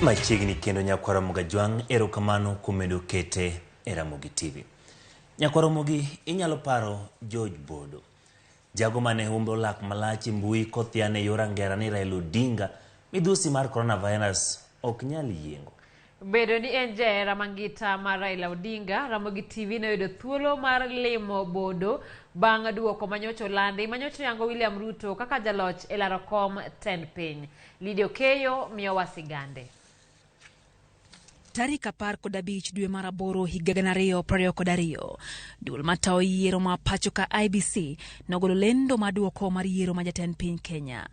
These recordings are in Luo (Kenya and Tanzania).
Machiegni kendo nyakwara Mogajwang' erokamano kumedo kete e Ramogi TV. Nyakwara Mogi inyalo paro George Bodo. Jago mane humbo lak malach mbui kothiane yora ngera ni Raila Odinga midhusi mar coronavirus ok nyal yiengo. Bedo ni en jahera mangita mar Raila Odinga, Ramogi TV noyudo thuolo mar limo Bodo bang' duoko manyocho landi manyocho yango William Ruto kaka jaloch e laro kom 10 piny. Lidio Keyo miyo wasigande. Tarik 15 dwe mar aboro higa 2022, duol matao yiero ma pacho ka IBC nogolo lendo maduoko mar yiero ma jatend piny Kenya.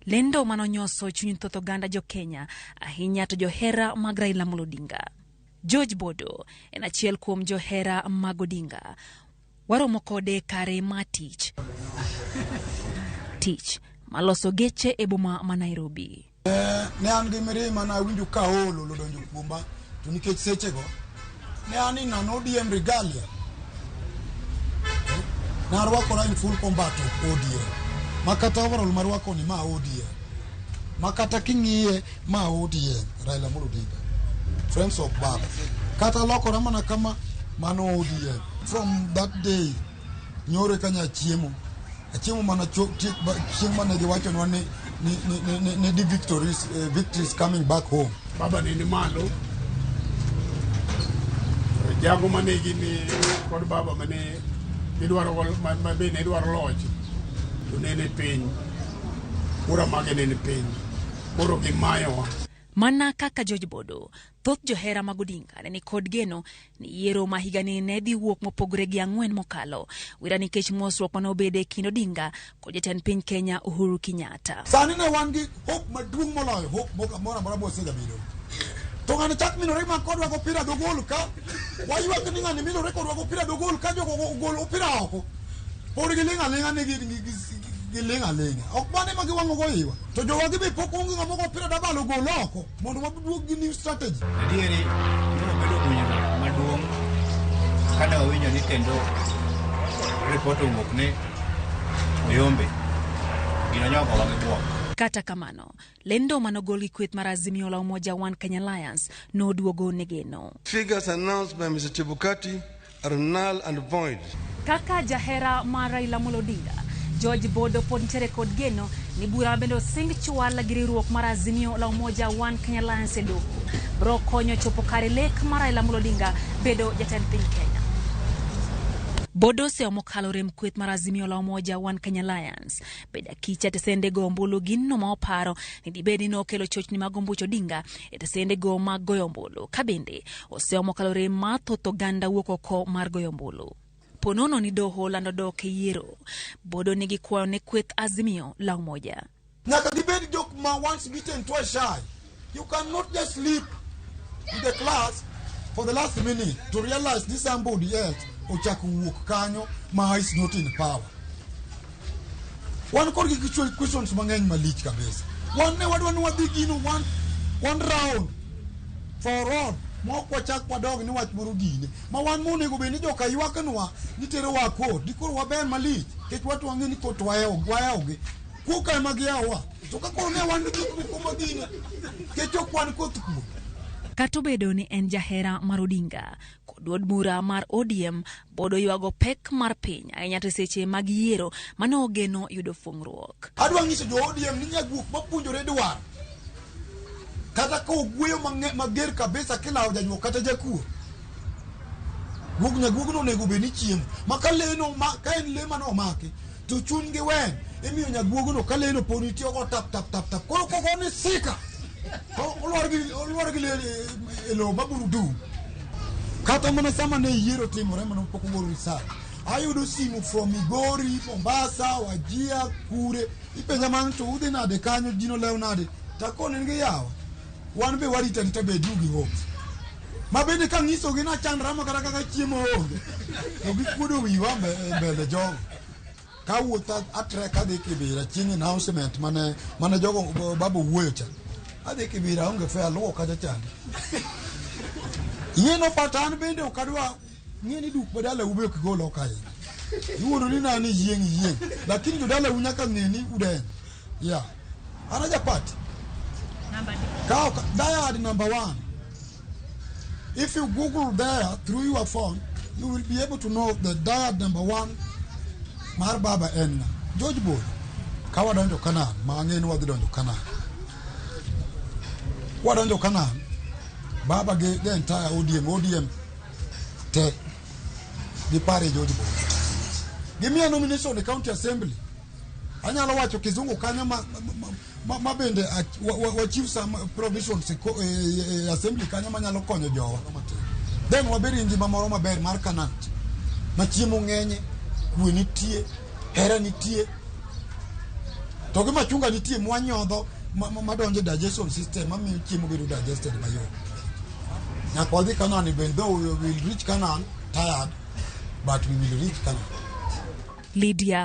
Lendo manonyoso chuny thoth oganda jo Kenya, ahinya to johera mag Raila Odinga. George Bodo en achiel kuom johera mag Odinga. Waromo kode kare ma tich maloso geche e boma ma Nairobi. Ne an gi mirima na winjo ka olo lodonjo kuomba to nikech sechego ne an inano ODM regalia na rwakora in full combat of ODM makata overall marwako ni ma ODM makata king'iye ma ODM Raila Odinga friends of Baba kata lokora mana kama mano ODM. From that day nyore kanya chiemo mana chiemo mana giwacho ne the victories coming back home. Baba ni malo jago mane gini kod baba mane idwaro mabe ne idwaro loch to ne piny ura mage ne piny koro gimayowa. Mana kaka George Bodo, thoth johera mag Odinga ne kod geno ni yiero ma higani ne dhi wuok mopogore gi 4 mokalo wira nikech mosruok manobede kind Odinga kod jatend piny Kenya Uhuru Kenyatta. Sani ne wan gi hope maduong' moloyo hope mora mora bosega bedo. To ng'ani chak minore ma kodwa go pira do gol ka waywak ni ng'ani minore kodwa go pira do gol ka jogo gol opira oko. Por gilinga linga ne gilinga linga. Ok bane ma giwango go iwa. To jowagi be pok onge ng'amo go pira dabalo gol oko mondo waduog gi new strategy. Adieri biro bedo gunyano maduong' kada wawinjo ni kendo report owuok ne oyombe gino nyoko wang'ibwok. Kata kamano, lendo manogoli kweth mar Azimio la Umoja One Kenya Alliance no duogo negeno. Figures announced by Mr. Chebukati are null and void. Kaka jahera mar Raila Odinga, George Bodo pod ntere kod geno ni bura bendo sing chwala giriruok mar Azimio la Umoja One Kenya Alliance do bro konyo chopo kare lek mar Raila Odinga bedo jatend piny Kenya. Bodo se omokalo rem kweth mar Azimio la Umoja One Kenya Alliance beda kicha tesende go ombulu ginno ma oparo ni dibedi no kelo chochni mag ombucho Odinga e tesende go mag goyo ombulu kabende ose omokalo rem ma thoth oganda wuok oko mar goyo ombulu. Ponono ni doho lando dok e yiero. Bodo nigi kwayo ne kweth Azimio la Umoja. Nyaka dibedi jok ma once beaten twice shy. You cannot just sleep in the class for the last minute to realize this somebody else ochaku wuok kanyo ma is not in power. One could get questions mang'eny malich kabisa. One ne wadwani wadhi gino one round for all. Mokwa chak wadog ni wach moro gine. Ma wan mone go beni joka ywakanwa nitero wa court. Dikoro waber malich. Ket watu wange ni court wayaoge. Kuka magiawa. To kako ne wan ko magine. Kecho kwan court ku. Katobedo ni en jahera mar Odinga kod od bura mar ODM Bodo ywago pek mar piny ahinya to seche mag yiero mano ogeno yudo fungruok. Adwa nyiso jo ODM ni nyagwuok mapuonjore dwar. Kata ko gweyo mager kabisa kila janyuok kata jakuo. Nyagwuogno nego beni chiemo. Makaleno ka en le mano omaki to chuny gi wen imiyo nyagwuogno kaleno poni tiyo go tap. Koro ne sika. Olwar gi elo maburudu. Kata mana sama ne yiero timore mano pok ngoro risala. Ayudo simu from Migori, Mombasa, Wajia, Kure. Ipenja man to udhi nade kanyo jino leo nade. Takone nge yawa. Wan be warita ni tabe dugi ho. Mabende ka ngiso gi na chandra ma kaka chiemo onge. To gikuodo wiwa mbele jogo. Ka wuotha atreka dhi Kibira chieng' announcement mane jogo babu wuoyo cha. Adhi Kibira onge fe aluwo kacha chande. Yeno patan bende okadwa ng'eni duk badala ube kigolo kae. Yuono ni nani yieng. Lakini jodala unyaka ng'eni uden. Yeah. Anaja pati. Ka Now, dyad number 1. If you Google there through your phone, you will be able to know the dyad number 1. Mar Baba Enna. George Bodo. Kawadonjo Canaan. Mangin Wadhi Canaan. Wadonjo Canaan. Baba gave the entire ODM te the party George Bodo. Give me a nomination of the county assembly. Anyala wacho kizungu kanya mabende wachieve some provisions assembly kanya manyalo konyo jowa. Then waberi ngima moro maber mar Canaan. Machiemo ng'enye, kwe nitie, hera nitie. To gi machunga nitie mwanyodho madonjo digestion system mamiyo chiemo bedo digested mayot. Nyaka wadhi Canaan, even though we will reach Canaan tired, but we will reach Canaan. Lydia